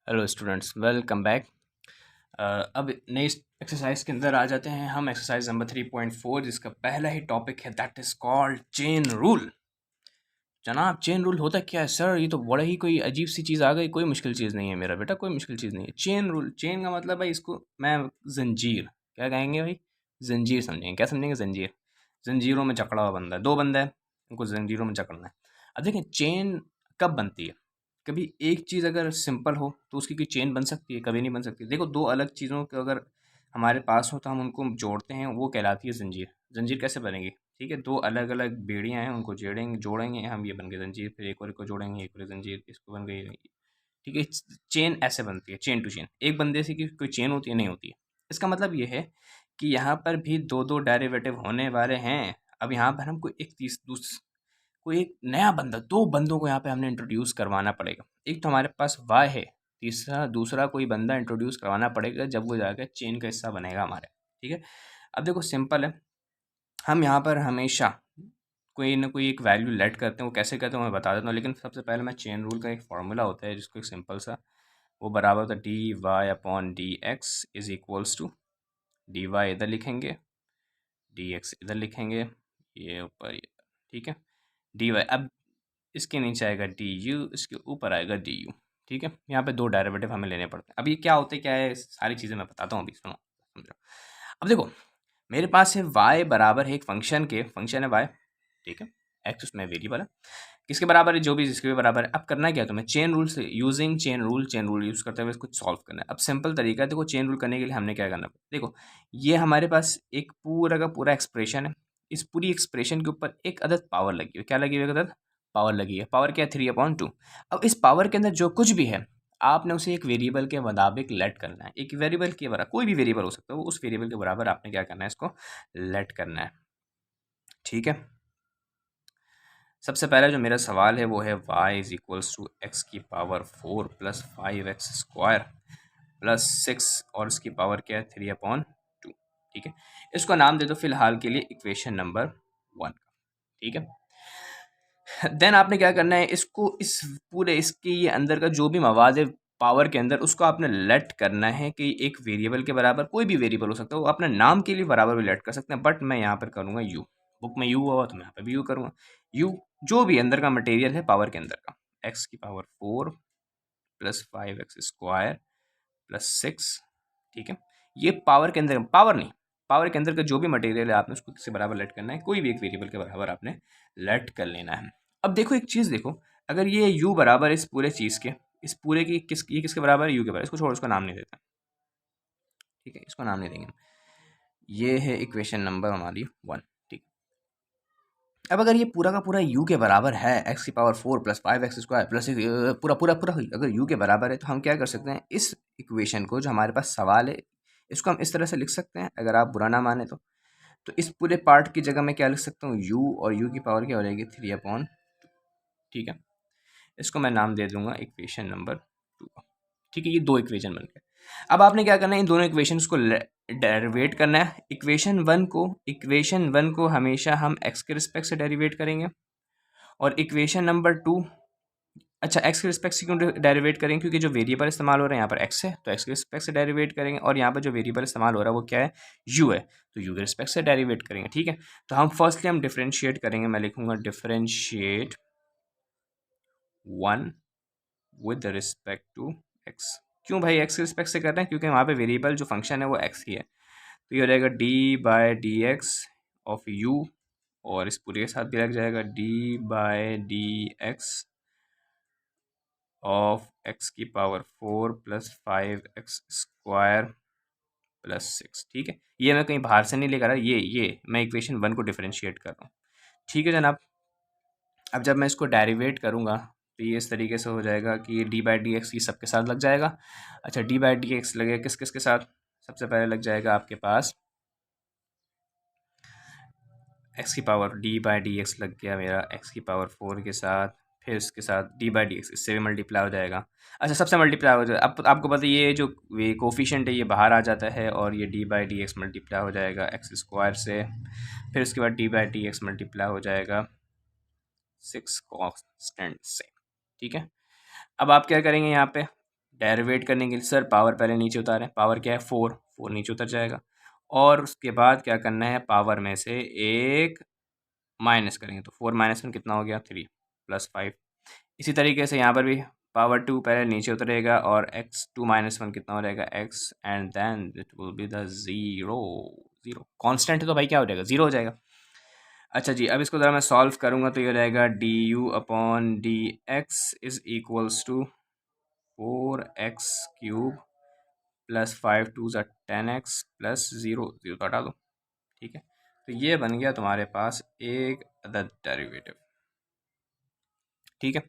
Hello students, welcome back. अब नई exercise के अंदर आ जाते हैं हम। एक्सरसाइज नंबर 3.4 जिसका पहला ही टॉपिक है that is called chain rule. जनाब, चेन रूल होता क्या है सर? ये तो बड़ा ही कोई अजीब सी चीज़ आ गई। कोई मुश्किल चीज़ नहीं है मेरा बेटा, कोई मुश्किल चीज़ नहीं है। चेन रूल, चेन का मतलब भाई इसको मैं जंजीर क्या कहेंगे भाई? जंजीर समझेंगे। क्या समझेंगे? जंजीर। जंजीरों में जकड़ा हुआ बंदा है, दो बंदा है, उनको जंजीरों में जकड़ना है। अब देखें चेन कब बनती है। कभी एक चीज़ अगर सिंपल हो तो उसकी कोई चेन बन सकती है, कभी नहीं बन सकती। देखो, दो अलग चीज़ों को अगर हमारे पास हो तो हम उनको जोड़ते हैं, वो कहलाती है जंजीर। जंजीर कैसे बनेगी? ठीक है, दो अलग अलग बेड़ियां हैं, उनको जोड़ेंगे जोड़ेंगे हम, ये बन गई जंजीर। फिर एक और को जोड़ेंगे, एक और जंजीर, इसको बन गई। ठीक है, चेन ऐसे बनती है, चेन टू चेन। एक बंदे से की कोई चेन होती है? नहीं होती है। इसका मतलब ये है कि यहाँ पर भी दो दो डेरिवेटिव होने वाले हैं। अब यहाँ पर हमको एक कोई एक नया बंदा, दो बंदों को यहाँ पे हमने इंट्रोड्यूस करवाना पड़ेगा। एक तो हमारे पास वाई है, तीसरा दूसरा कोई बंदा इंट्रोड्यूस करवाना पड़ेगा, जब वो जाकर चेन का हिस्सा बनेगा हमारे। ठीक है, अब देखो सिंपल है। हम यहाँ पर हमेशा कोई ना कोई एक वैल्यू लेट करते हैं। वो कैसे करते हैं मैं बता देता हूँ, लेकिन सबसे पहले मैं चेन रूल का एक फॉर्मूला होता है जिसको एक सिंपल सा, वो बराबर होता है D Y upon D x is equals to, d y इधर लिखेंगे, डी एक्स इधर लिखेंगे, ये ऊपर ये। ठीक है, डी वाई। अब इसके नीचे आएगा डी यू, इसके ऊपर आएगा डी यू। ठीक है, यहाँ पे दो डेरिवेटिव हमें लेने पड़ते हैं। अब ये क्या होते हैं, क्या है, सारी चीज़ें मैं बताता हूँ, अभी सुनो समझो। अब देखो, मेरे पास है y बराबर है एक फंक्शन के, फंक्शन है y। ठीक है, एक्स उसमें वेरिएबल है, किसके बराबर है? जो भी जिसके भी बराबर है। अब करना क्या है तुम्हें? चेन रूल से, यूजिंग चेन रूल यूज़ करते हुए इसको सॉल्व करना है। अब सिंपल तरीका है। देखो, चेन रूल करने के लिए हमने क्या करना है, देखो ये हमारे पास एक पूरा का पूरा एक्सप्रेशन है। इस पूरी एक्सप्रेशन के ऊपर एक अदद पावर लगी हुई है। क्या लगी हुई है? एक अदद पावर लगी है। पावर क्या है? 3/2। अब इस पावर के अंदर जो कुछ भी है, आपने उसे एक वेरिएबल के मुताबिक लेट करना है। एक वेरिएबल के बराबर, कोई भी वेरिएबल हो सकता है, वो उस वेरिएबल के बराबर आपने क्या करना है, इसको लेट करना है। ठीक है, सबसे पहला जो मेरा सवाल है वो है y is equals to x की पावर 4 प्लस 5x² प्लस 6, और इसकी पावर क्या है? 3/2। ठीक है, इसको नाम दे दो फिलहाल के लिए इक्वेशन नंबर 1। ठीक है, देन आपने क्या करना है, इसको इस पूरे इसके ये अंदर का जो भी मवाद है पावर के अंदर, उसको आपने लेट करना है कि एक वेरिएबल के बराबर, कोई भी वेरिएबल हो सकता है, वो अपने नाम के लिए बराबर भी लेट कर सकते हैं। बट मैं यहाँ पर करूँगा यू। बुक में यू हुआ तो मैं यहाँ पर भी यू करूँगा। यू जो भी अंदर का मटेरियल है पावर के अंदर का, एक्स की पावर 4 प्लस 5x² प्लस 6। ठीक है, ये पावर के अंदर, पावर नहीं, पावर के अंदर का जो भी मटेरियल है आपने उसको किससे बराबर लेट करना है? कोई भी एक वेरिएबल के बराबर आपने लेट कर लेना है। अब देखो एक चीज़ देखो, अगर ये u बराबर इस पूरे चीज़ के, इस पूरे की ये किसके बराबर है? u के बराबर। इसको छोड़ो, इसको नाम नहीं देता। ठीक है, इसको नाम नहीं देंगे। ये है इक्वेशन नंबर हमारी 1। ठीक, अब अगर ये पूरा का पूरा u के बराबर है, एक्स की पावर 4 प्लस 5x² प्लस पूरा पूरा पूरा अगर u के बराबर है, तो हम क्या कर सकते हैं, इस इक्वेशन को जो हमारे पास सवाल है, इसको हम इस तरह से लिख सकते हैं, अगर आप बुरा ना माने तो इस पूरे पार्ट की जगह मैं क्या लिख सकता हूँ, u, और u की पावर क्या हो जाएगी? 3/2। ठीक है, इसको मैं नाम दे दूंगा इक्वेशन नंबर 2। ठीक है, ये दो इक्वेशन बन गए। अब आपने क्या करना है, इन दोनों इक्वेशंस को डेरिवेट करना है। इक्वेशन वन को हमेशा हम x के रिस्पेक्ट से डेरिवेट करेंगे, और इक्वेशन नंबर 2, अच्छा x के रिस्पेक्ट से क्यों डेरिवेट करेंगे? क्योंकि जो वेरिएबल इस्तेमाल हो रहा है यहाँ पर x है, तो x के रिस्पेक्ट से डेरिवेट करेंगे, और यहाँ पर जो वेरिएबल इस्तेमाल हो रहा है वो क्या है? u है, तो u के रिस्पेक्ट से डेरिवेट करेंगे। ठीक है, तो हम फर्स्टली हम डिफ्रेंशिएट करेंगे। मैं लिखूंगा differentiate 1 with respect to x। क्यों भाई x के रिस्पेक्ट से कर रहे हैं? क्योंकि वहाँ पे वेरिएबल जो फंक्शन है वो x ही है। तो ये हो जाएगा D by d x of u, और इस पूरे के साथ भी लग जाएगा D by d x of x की पावर 4 प्लस 5x² प्लस 6। ठीक है, ये मैं कहीं बाहर से नहीं लेकर रहा, ये मैं इक्वेशन 1 को डिफरेंशिएट कर रहा हूँ। ठीक है जनाब, अब जब मैं इसको डेरिवेट करूँगा तो ये इस तरीके से हो जाएगा कि डी बाई डी एक्स ये सबके साथ लग जाएगा। अच्छा, डी बाई डी एक्स लगेगा किस किस के साथ? सबसे पहले लग जाएगा आपके पास एक्स की power, D by d x लग गया मेरा एक्स की पावर 4 के साथ, फिर इसके साथ डी बाई डी एक्स, इससे भी मल्टीप्लाई हो जाएगा। अच्छा, सबसे मल्टीप्लाई हो जाएगा। अब आपको पता है ये जो ये कोफिशिएंट है ये बाहर आ जाता है, और ये D by d x multiply हो जाएगा x² से, फिर उसके बाद D by d x multiply हो जाएगा 6 कांस्टेंट से। ठीक है, अब आप क्या करेंगे यहाँ पे, डेरिवेट करने के लिए सर पावर पहले नीचे उतारें, पावर क्या है 4, 4 नीचे उतर जाएगा और उसके बाद क्या करना है, पावर में से एक माइनस करेंगे तो 4 माइनस 1 कितना हो गया 3 प्लस 5। इसी तरीके से यहाँ पर भी पावर 2 पहले नीचे उतरेगा और x 2 माइनस 1 कितना हो जाएगा x and then it will be the zero. Zero constant है तो भाई क्या हो जाएगा, ज़ीरो हो जाएगा। अच्छा जी, अब इसको ज़रा मैं सॉल्व करूँगा तो ये हो जाएगा d you upon D x is equals to 4x cube plus 5 two ज़ा 10x प्लस ज़ीरो, ज़ीरो तो हटा दो, ठीक है। तो ये बन गया तुम्हारे पास एक अदद डेरिवेटिव, ठीक है।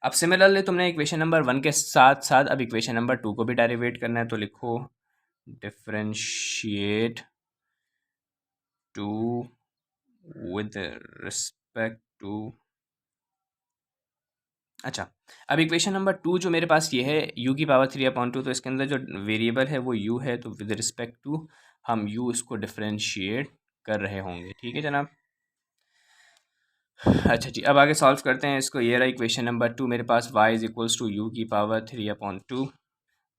अब सिमिलरली तुमने इक्वेशन नंबर 1 के साथ साथ अब इक्वेशन नंबर 2 को भी डेरिवेट करना है, तो लिखो डिफरेंशिएट 2 विद रिस्पेक्ट टू। अच्छा, अब इक्वेशन नंबर 2 जो मेरे पास ये है u की पावर 3/2, तो इसके अंदर जो वेरिएबल है वो u है, तो विद रिस्पेक्ट टू हम u इसको डिफरेंशिएट कर रहे होंगे, ठीक है जनाब। अच्छा जी, अब आगे सॉल्व करते हैं इसको। ये रहा इक्वेशन नंबर 2 मेरे पास, y is equals to u की पावर 3/2,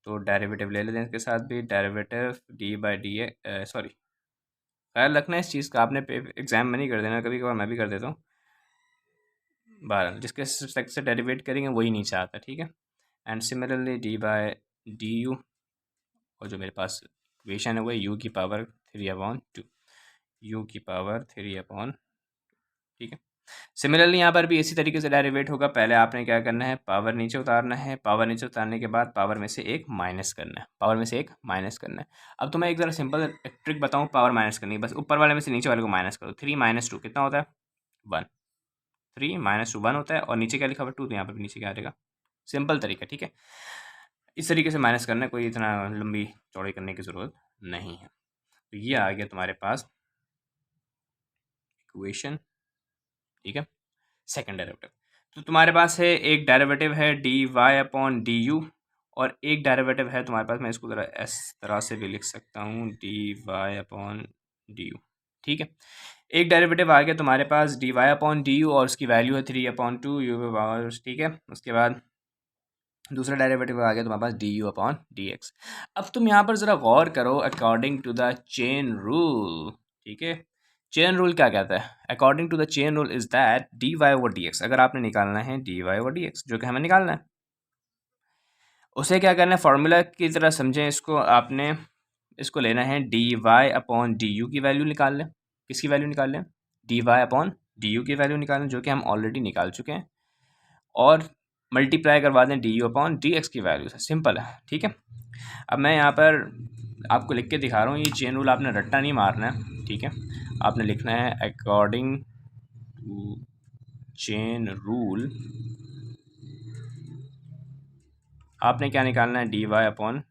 तो डेरिवेटिव ले लेते हैं इसके साथ भी, derivative d by d a, sorry ख्याल रखना इस चीज़ का, आपने एग्जाम में नहीं कर देना, कभी कभार मैं भी कर देता हूँ। 12 जिसके रिस्पेक्ट से डेरिवेट करेंगे वही नीचे आता है, ठीक है। And similarly D by D you, और जो मेरे पास इक्वेशन है वो यू की पावर 3/2, यू की पावर 3/, ठीक है। सिमिलरली यहाँ पर भी इसी तरीके से डेरिवेट होगा। पहले आपने क्या करना है, पावर नीचे उतारना है, पावर नीचे उतारने के बाद पावर में से एक माइनस करना है, पावर में से एक माइनस करना है। अब तो मैं एक ज़रा सिंपल ट्रिक बताऊँ पावर माइनस करनी है, बस ऊपर वाले में से नीचे वाले को माइनस करो। 3 माइनस 2 कितना होता है 1, 3 माइनस 2 1 होता है, और नीचे क्या लिखा हुआ 2, तो यहाँ पर भी नीचे क्या आ जाएगा, सिंपल तरीका, ठीक है। इस तरीके से माइनस करना है, कोई इतना लंबी चौड़ी करने की ज़रूरत नहीं है। तो ये आ गया तुम्हारे पास इक्वेशन, ठीक है, सेकंड डेरिवेटिव। तो तुम्हारे पास है एक डेरिवेटिव है D Y upon D you, और एक डेरिवेटिव है तुम्हारे पास, मैं इसको ज़रा इस तरह से भी लिख सकता हूँ, D Y upon D U, ठीक है। एक डेरिवेटिव आ गया तुम्हारे पास D Y upon D you, और उसकी वैल्यू है 3/2 यू पावर, ठीक है। उसके बाद दूसरा डेरिवेटिव आ गया तुम्हारे पास D you upon D X. अब तुम यहाँ पर ज़रा गौर करो, according to the chain rule, ठीक है। चेन रूल क्या कहता है, according to the chain rule is that D Y over D X, अगर आपने निकालना है D Y over D X, जो कि हमें निकालना है, उसे क्या करना है, फॉर्मूला की तरह समझें इसको, आपने इसको लेना है D Y upon D u की वैल्यू निकाल लें। किसकी वैल्यू निकाल लें, d Y upon D u की वैल्यू निकाल लें, जो कि हम ऑलरेडी निकाल चुके हैं, और मल्टीप्लाई करवा दें D you upon D x की वैल्यू से, सिंपल है, ठीक है। अब मैं यहाँ पर आपको लिख के दिखा रहा हूँ, ये चेन रूल आपने रट्टा नहीं मारना है, ठीक है। आपने लिखना है अकॉर्डिंग टू चेन रूल, आपने क्या निकालना है, D Y upon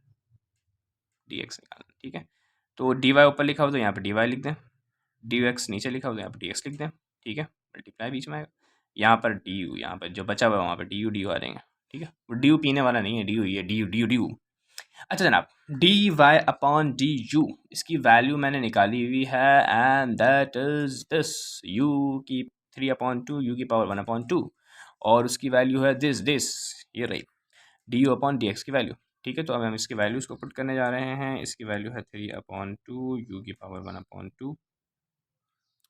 D x निकालना, ठीक है। तो डी वाई ऊपर लिखा हो तो यहाँ पर डी वाई लिख दें, डी एक्स नीचे लिखा हो तो यहाँ पर डी एक्स लिख दें, ठीक है। मल्टीप्लाई बीच में आएगा, यहाँ पर डी यू, यहाँ पर जो बचा हुआ है वहाँ पर डी यू आ जाएंगे, ठीक है। डी यू पीने वाला नहीं है, डी यू ये d u d u d u. अच्छा जनाब, d Y upon D u, इसकी वैल्यू मैंने निकाली हुई है, and that is this, u की 3/2 यू की पावर 1/2, और उसकी वैल्यू है दिस, ये रही D you upon D x की वैल्यू, ठीक है। तो अब हम इसकी वैल्यूज़ को पुट करने जा रहे हैं। इसकी वैल्यू है 3/2 यू की power 1/2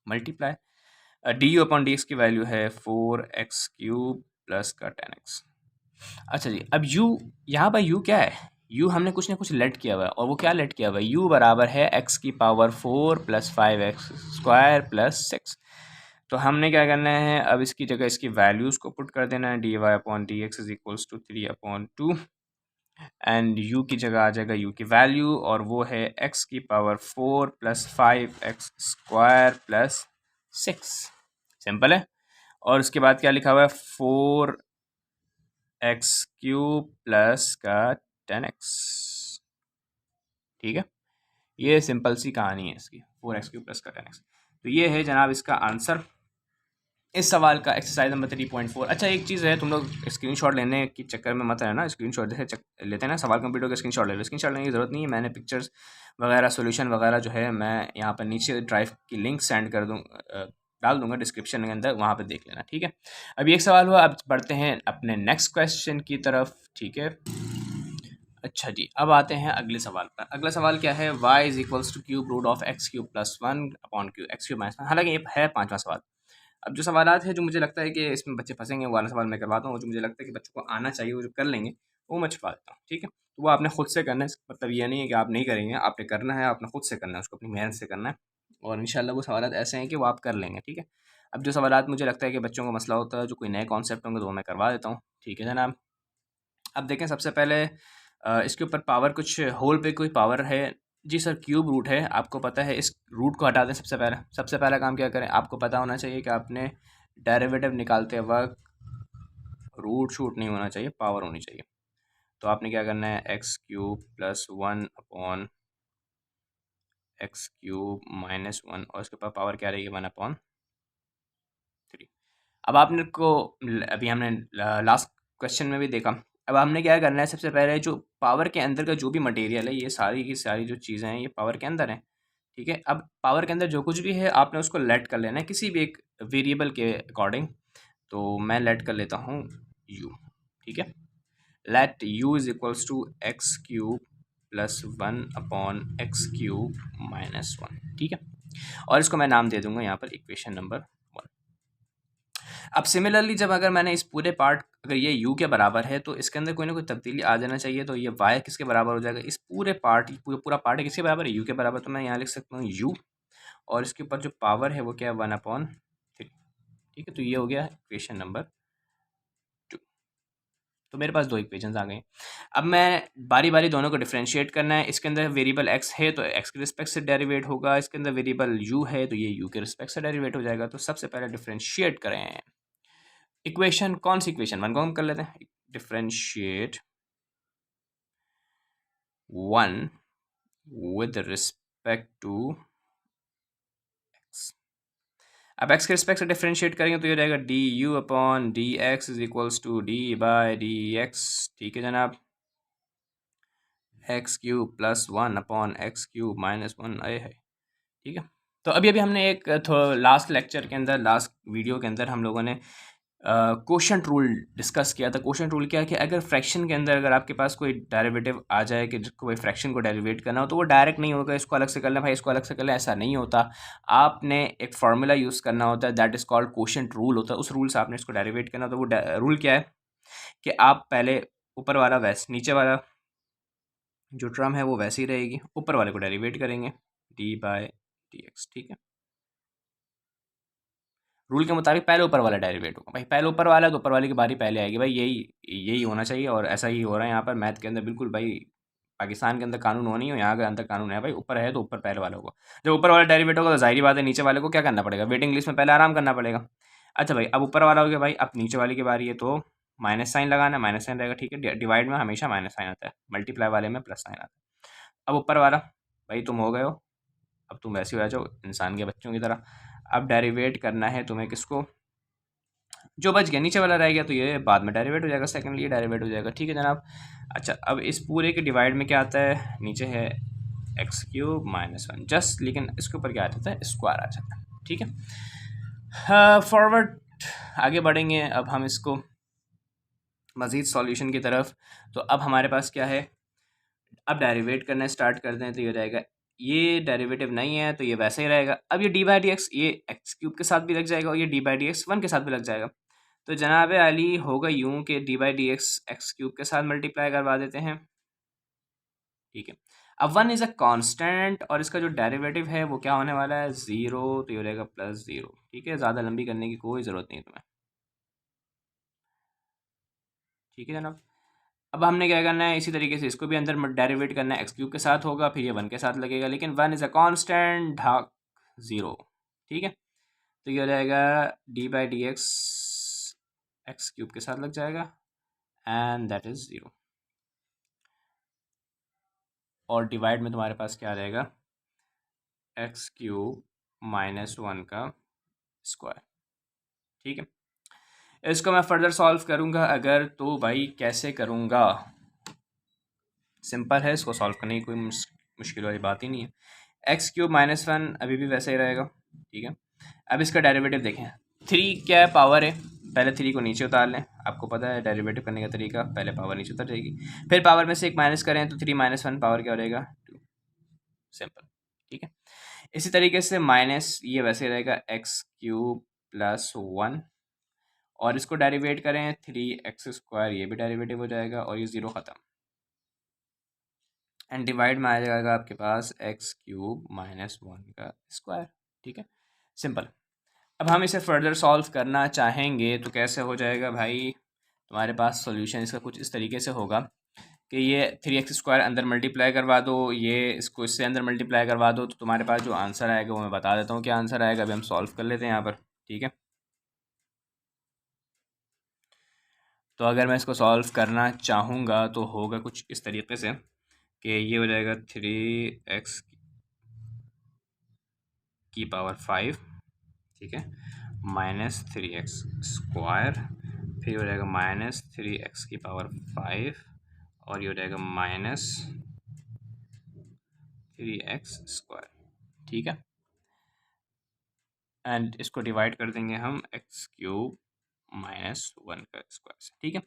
multiply D you upon D x की वैल्यू है 4x³ प्लस का 10x। अच्छा जी, अब u यहाँ पर u क्या है, u हमने कुछ ना कुछ लेट किया हुआ है, और वो क्या लेट किया हुआ है, u बराबर है x की पावर 4 प्लस 5x² प्लस 6। तो हमने क्या करना है, अब इसकी जगह इसकी वैल्यूज़ को पुट कर देना है, D Y upon D x is equals to 3/2, and u की जगह आ जाएगा u की वैल्यू, और वो है x की power 4 plus 5x² plus 6, simple है। और उसके बाद क्या लिखा हुआ है, 4x³ प्लस का 10x, ठीक है। ये सिंपल सी कहानी है इसकी, 4x³ प्लस का 10x। तो ये है जनाब इसका आंसर इस सवाल का, एक्सरसाइज नंबर 3.4। अच्छा एक चीज़ है, तुम लोग स्क्रीनशॉट लेने के चक्कर में मत रहना, स्क्रीनशॉट जैसे लेते हैं ना, सवाल कंप्लीट होकर स्क्रीनशॉट ले लो, स्क्रीनशॉट लेने की ज़रूरत नहीं है। मैंने पिक्चर्स वगैरह सोल्यूशन वगैरह जो है मैं यहाँ पर नीचे ड्राइव की लिंक सेंड कर दूँ, डाल दूंगा डिस्क्रिप्शन के अंदर, वहाँ पर देख लेना, ठीक है। अभी एक सवाल हुआ, अब बढ़ते हैं अपने नेक्स्ट क्वेश्चन की तरफ, ठीक है। अच्छा जी, अब आते हैं अगले सवाल पर। अगला सवाल क्या है, y is equals to cube root of x cube plus one upon q x cube minus one. हालांकि ये है पांचवा सवाल। अब जो सवालात है जो मुझे लगता है कि इसमें बच्चे फंसेंगे, वो वाला सवाल मैं करवाता हूँ। जो मुझे लगता है कि बच्चों को आना चाहिए, वो जो कर लेंगे, वो मैं छुपा देता हूँ। ठीक है, तो वो आपने खुद से करना है। मतलब ये नहीं है कि आप नहीं करेंगे, आपने करना है, आपने खुद से करना है, उसको अपनी मेहनत से करना है। और इंशाल्लाह वो सवालात ऐसे हैं कि वो आप कर लेंगे। ठीक है, अब जो सवालात मुझे लगता है कि बच्चों को मसला होता है, जो कोई नए कॉन्सेप्ट होंगे, तो वो मैं करवा देता हूँ। ठीक है जनाब। अब देखें, सबसे पहले इसके ऊपर पावर, कुछ होल पे कोई पावर है। जी सर, क्यूब रूट है, आपको पता है। इस रूट को हटा दें। सबसे पहला काम क्या करें, आपको पता होना चाहिए कि आपने डेरिवेटिव निकालते वक्त रूट शूट नहीं होना चाहिए, पावर होनी चाहिए। तो आपने क्या करना है, x cube plus one upon x cube minus one, और इसके ऊपर पावर क्या रहेगी, वन अपॉन थ्री। अब आपने को अभी हमने लास्ट क्वेश्चन में भी देखा। अब हमने क्या करना है, सबसे पहले जो पावर के अंदर का जो भी मटेरियल है, ये सारी की सारी जो चीज़ें हैं, ये पावर के अंदर हैं। ठीक है, अब पावर के अंदर जो कुछ भी है, आपने उसको लेट कर लेना है किसी भी एक वेरिएबल के अकॉर्डिंग। तो मैं लेट कर लेता हूँ यू। ठीक है, let u is equals to x cube plus one upon x cube minus one. ठीक है, और इसको मैं नाम दे दूंगा यहाँ पर इक्वेशन नंबर वन। अब सिमिलरली, जब अगर मैंने इस पूरे पार्ट, अगर ये u के बराबर है, तो इसके अंदर कोई ना कोई तब्दीली आ जाना चाहिए। तो ये y किसके बराबर हो जाएगा, इस पूरे पार्ट, पूरा पार्ट है किसके बराबर है, u के बराबर। तो मैं यहाँ लिख सकता हूँ u, और इसके ऊपर जो पावर है वो क्या है, वन अपॉन थ्री। ठीक है, तो ये हो गया इक्वेशन नंबर टू। तो मेरे पास दो इक्वेशंस आ गए। अब मैं बारी बारी दोनों को डिफरेंशिएट करना है। इसके अंदर वेरिएबल x है तो x के रिस्पेक्ट से डेरिवेट होगा, इसके अंदर वेरिएबल u है तो ये u के रिस्पेक्ट से डेरिवेट हो जाएगा। तो सबसे पहले डिफरेंशिएट करें इक्वेशन, कौन सी इक्वेशन, वन को हम कर लेते हैं। Differentiate one with respect to x. अब एक्स के रिस्पेक्ट से डिफरेंशिएट करेंगे तो ये रहेगा d you upon D x is equals to d by d x. ठीक है जनाब, x cube plus one upon x cube minus one आए है। ठीक है, तो अभी अभी हमने एक लास्ट लेक्चर के अंदर, लास्ट वीडियो के अंदर हम लोगों ने कोशेंट रूल डिस्कस किया था। कोशेंट रूल क्या है कि अगर फ्रैक्शन के अंदर अगर आपके पास कोई डेरिवेटिव आ जाए कि कोई फ्रैक्शन को डेरिवेट करना हो, तो वो डायरेक्ट नहीं होगा, इसको अलग से कर लें भाई, इसको अलग से कर लें, ऐसा नहीं होता। आपने एक फार्मूला यूज़ करना होता है, that is called quotient rule होता है। उस रूल से आपने इसको डेरिवेट करना होता है। वो रूल क्या है कि आप पहले ऊपर वाला वैसे, नीचे वाला जो टर्म है वो वैसे ही रहेगी, ऊपर वाले को डेरिवेट करेंगे डी बाय डी एक्स। ठीक है, रूल के मुताबिक पहले ऊपर वाला डेरिवेट होगा भाई, पहले ऊपर वाला है तो ऊपर वाले की बारी पहले आएगी भाई, यही यही होना चाहिए। और ऐसा ही हो रहा है यहाँ पर मैथ के अंदर, बिल्कुल भाई। पाकिस्तान के अंदर कानून हो नहीं हो, यहाँ के अंदर कानून है भाई, ऊपर है तो ऊपर पहले वाला होगा। जब ऊपर वाला डेरिवेट होगा तो जाहिर बात है नीचे वाले को क्या करना पड़ेगा, वेटिंग लिस्ट में पहले आराम करना पड़ेगा। अच्छा भाई, अब ऊपर वाला हो गया भाई, अब नीचे वाले की बारी है तो माइनस साइन लगाना है, माइनस साइन रहेगा। ठीक है, डिवाइड में हमेशा माइनस साइन आता है, मल्टीप्लाई वाले में प्लस साइन आता है। अब ऊपर वाला भाई तुम हो गए हो, अब तुम वैसे हो जाओ इंसान के बच्चों की तरह। अब डेरिवेट करना है तुम्हें किसको, जो बच गया नीचे वाला रह गया, तो ये बाद में डेरिवेट हो जाएगा, सेकंडली ये डेरिवेट हो जाएगा। ठीक है जनाब। अच्छा, अब इस पूरे के डिवाइड में क्या आता है, नीचे है x cube minus one just, लेकिन इसके ऊपर क्या आ जाता है, स्क्वायर आ जाता है। ठीक है, फॉरवर्ड आगे बढ़ेंगे अब हम इसको मज़ीद सॉल्यूशन की तरफ। तो अब हमारे पास क्या है, अब डेरिवेट करना स्टार्ट कर दें तो ये रहेगा, ये डेरिवेटिव नहीं है तो ये वैसे ही रहेगा। अब ये डी बाई डी एक्स, ये एक्स क्यूब के साथ भी लग जाएगा, और ये D by d x one के साथ भी लग जाएगा। तो जनाब अली होगा यूं कि D by d x x cube के साथ मल्टीप्लाई करवा देते हैं। ठीक है, अब वन इज़ अ कांस्टेंट, और इसका जो डेरिवेटिव है वो क्या होने वाला है, ज़ीरो, तो ये रहेगा प्लस ज़ीरो। ठीक है, ज़्यादा लंबी करने की कोई ज़रूरत नहीं है तुम्हें। ठीक है जनाब, अब हमने क्या करना है, इसी तरीके से इसको भी अंदर डेरिवेट करना है, एक्स क्यूब के साथ होगा, फिर ये वन के साथ लगेगा, लेकिन वन इज़ अ कांस्टेंट, ढाक ज़ीरो। ठीक है, तो ये हो जाएगा D by d x x cube के साथ लग जाएगा, एंड दैट इज़ ज़ीरो। और डिवाइड में तुम्हारे पास क्या रहेगा, एक्स क्यूब माइनस वन का स्क्वायर। ठीक है, इसको मैं फर्दर सॉल्व करूँगा अगर, तो भाई कैसे करूँगा, सिंपल है, इसको सॉल्व करने की कोई मुश्किल वाली बात ही नहीं है। एक्स क्यूब माइनस वन अभी भी वैसे ही रहेगा। ठीक है, अब इसका डेरिवेटिव देखें, थ्री क्या है, पावर है, पहले 3 को नीचे उतार लें, आपको पता है डेरिवेटिव करने का तरीका, पहले पावर नीचे उतर जाएगी, फिर पावर में से एक माइनस करें तो 3 माइनस 1 पावर क्या हो जाएगा 2, सिंपल। ठीक है, इसी तरीके से माइनस ये वैसे रहेगा एक्स क्यूब प्लस 1, और इसको डेरिवेट करें 3x², ये भी डेरिवेटिव हो जाएगा और ये 0 ख़त्म, एंड डिवाइड में आ जाएगा आपके पास एक्स क्यूब माइनस 1 का स्क्वायर। ठीक है, सिंपल। अब हम इसे फर्दर सॉल्व करना चाहेंगे तो कैसे हो जाएगा भाई, तुम्हारे पास सॉल्यूशन इसका कुछ इस तरीके से होगा कि ये 3x² अंदर मल्टीप्लाई करवा दो, ये इसको इससे अंदर मल्टीप्लाई करवा दो, तो तुम्हारे पास जो आंसर आएगा वो मैं बता देता हूँ क्या आंसर आएगा। अभी हम सॉल्व कर लेते हैं यहाँ पर। ठीक है, तो अगर मैं इसको सॉल्व करना चाहूँगा तो होगा कुछ इस तरीके से कि ये हो जाएगा 3x की पावर 5, ठीक है, माइनस 3x², फिर हो जाएगा माइनस 3x की पावर 5, और ये हो जाएगा माइनस 3x²। ठीक है, एंड इसको डिवाइड कर देंगे हम x³ माइनस 1 का स्क्वायर से। ठीक है,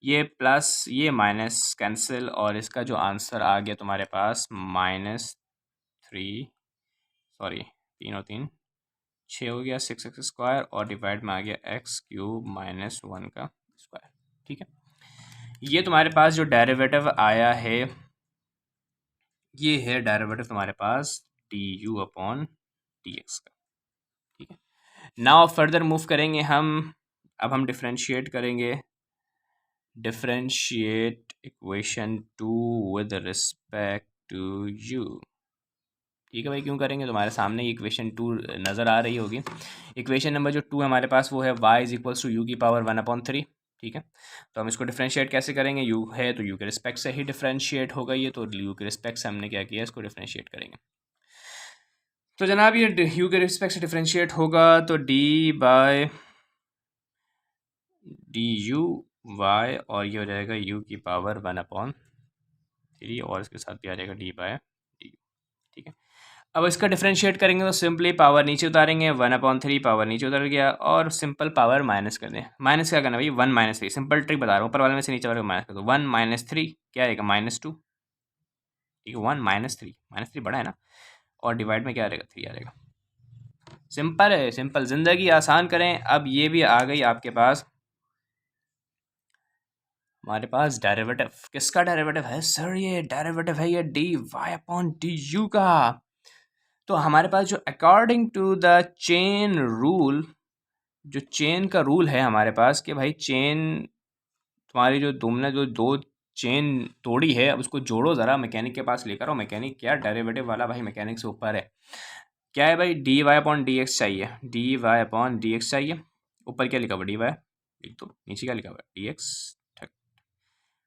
ये प्लस ये माइनस कैंसिल, और इसका जो आंसर आ गया तुम्हारे पास तीन और तीन 6 हो गया, 6x² और डिवाइड में आ गया x³ माइनस 1 का स्क्वायर। ठीक है, ये तुम्हारे पास जो डेरिवेटिव आया है ये है डेरिवेटिव तुम्हारे पास du/dx का। ठीक है, नाउ फर्दर मूव करेंगे हम, अब हम डिफरेंशिएट करेंगे, differentiate equation 2 with respect to u। ठीक है भाई, क्यों करेंगे, तुम्हारे सामने इक्वेशन 2 नज़र आ रही होगी। इक्वेशन नंबर जो 2 है हमारे पास वो है y = u की पावर 1/3। ठीक है, तो हम इसको डिफरेंशिएट कैसे करेंगे, u है तो u के रिस्पेक्ट से ही डिफरेंशिएट होगा ये, तो u के रिस्पेक्ट से हमने क्या किया, इसको डिफरेंशिएट करेंगे। तो जनाब ये u के रिस्पेक्ट से डिफरेंशिएट होगा तो du/y, और ये हो जाएगा u की पावर 1/3, और इसके साथ भी आ जाएगा d/du। ठीक है, अब इसका डिफरेंशिएट करेंगे तो सिंपली पावर नीचे उतारेंगे, 1/3 पावर नीचे उतर गया, और सिंपल पावर माइनस कर दें। माइनस क्या करना भाई, 1 - 3, सिंपल ट्रिक बता रहा हूँ, ऊपर वाले में से नीचे वाले को माइनस कर दो, 1 - 3 क्या आएगा -2। ठीक है, 1 - 3, -3 बड़ा है ना, और डिवाइड में क्या आएगा 3 आएगा। सिंपल है, सिंपल, जिंदगी आसान करें। अब ये भी आ गई आपके पास, हमारे पास डेरिवेटिव, किसका डेरिवेटिव है सर, ये डेरिवेटिव है ये dy/du का। तो हमारे पास जो according to the chain rule, जो चेन का रूल है हमारे पास कि भाई चेन तुम्हारी जो तुमने जो दो चेन तोड़ी है, अब उसको जोड़ो ज़रा, मैकेनिक के पास लेकर आओ। मैकेनिक क्या, डेरिवेटिव वाला भाई मैकेनिक से ऊपर है। क्या है भाई, dy/dx चाहिए, dy/dx चाहिए। ऊपर क्या लिखा हुआ dy, लिख दो, नीचे क्या लिखा हुआ dx,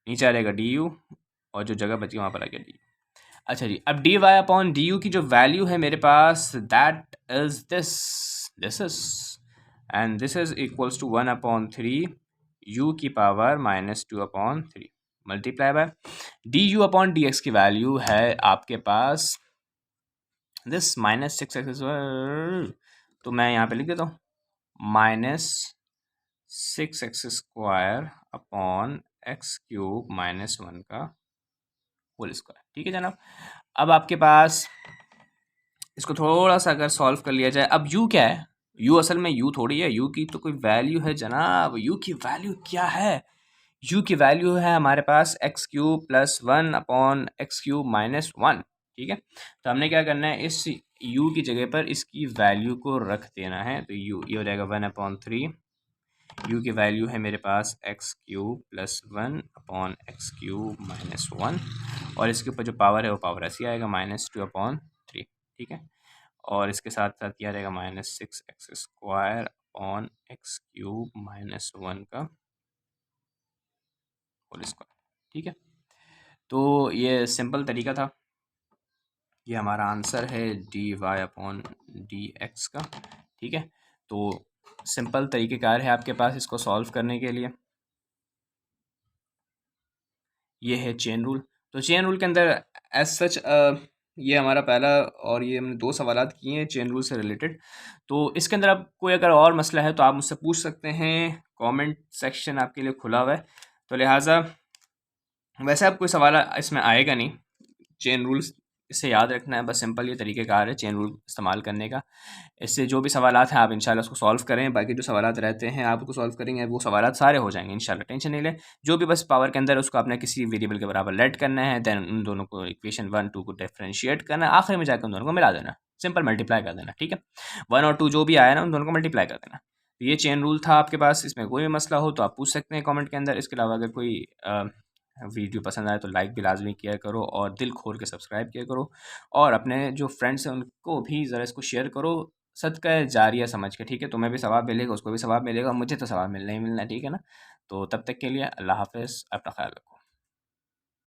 नीचे आ जाएगा du, और जो जगह बची वहाँ पर आ गया du। अच्छा जी, अब dy/du की जो वैल्यू है मेरे पास, that is this is, and this is equals to 1/3 u की पावर -2/3 मल्टीप्लाई बाय du/dx की वैल्यू है आपके पास दिस -6x², तो मैं यहाँ पे लिख देता हूँ -6x² - 1 का होल स्क्वायर। ठीक है जनाब, अब आपके पास इसको थोड़ा सा अगर सॉल्व कर लिया जाए, अब u क्या है, u असल में u थोड़ी है, u की तो कोई वैल्यू है जनाब। u की वैल्यू क्या है, u की वैल्यू है हमारे पास x³ + 1/x³ - 1। ठीक है, तो हमने क्या करना है, इस u की जगह पर इसकी वैल्यू को रख देना है, तो u ये हो जाएगा 1/3, u की वैल्यू है मेरे पास x³ + 1/x³ - 1, और इसके ऊपर जो पावर है वो पावर ऐसी आएगा -2/3। ठीक है, और इसके साथ साथ क्या रहेगा -6x² x³ - 1 का होल स्क्वायर। ठीक है, तो ये सिंपल तरीका था, ये हमारा आंसर है dy/dx का। ठीक है, तो सिंपल तरीक़ेकार है आपके पास इसको सॉल्व करने के लिए, ये है चेन रूल। तो चेन रूल के अंदर एज सच ये हमारा पहला, और ये हमने 2 सवालात किए हैं चेन रूल से रिलेटेड। तो इसके अंदर आप कोई अगर और मसला है तो आप मुझसे पूछ सकते हैं कमेंट सेक्शन आपके लिए खुला हुआ है, तो लिहाजा वैसे अब कोई सवाल इसमें आएगा नहीं। चेन रूल्स इसे याद रखना है, बस सिंपल ये तरीक़ेकार है चेन रूल इस्तेमाल करने का। इससे जो भी सवालात हैं आप इंशाल्लाह उसको सॉल्व करें, बाकी जो सवालात रहते हैं आप उसको सॉल्व करेंगे, वो सवालात सारे हो जाएंगे इंशाल्लाह, टेंशन नहीं लें। जो भी बस पावर के अंदर है उसको आपने किसी वेरिएबल के बराबर लेट करना है, देन उन दोनों को इक्वेशन 1 2 को डिफरेंशिएट करना है, आखिर में जाकर उन दोनों को मिला देना, सिंपल मल्टीप्लाई कर देना, ठीक है। 1 और 2 जो भी आया ना उन दोनों को मल्टीप्लाई कर देना। ये चेन रूल था आपके पास, इसमें कोई भी मसला हो तो आप पूछ सकते हैं कमेंट के अंदर। इसके अलावा अगर कोई वीडियो पसंद आए तो लाइक भी लाजमी किया करो और दिल खोल के सब्सक्राइब किया करो, और अपने जो फ्रेंड्स हैं उनको भी ज़रा इसको शेयर करो सदका जारिया समझ के, ठीक है। तुम्हें भी सवाब मिलेगा, उसको भी सवाब मिलेगा, मुझे तो सवाब मिलना ही मिलना है, ठीक है ना। तो तब तक के लिए अल्लाह हाफ़िज़, अपना ख्याल रखो।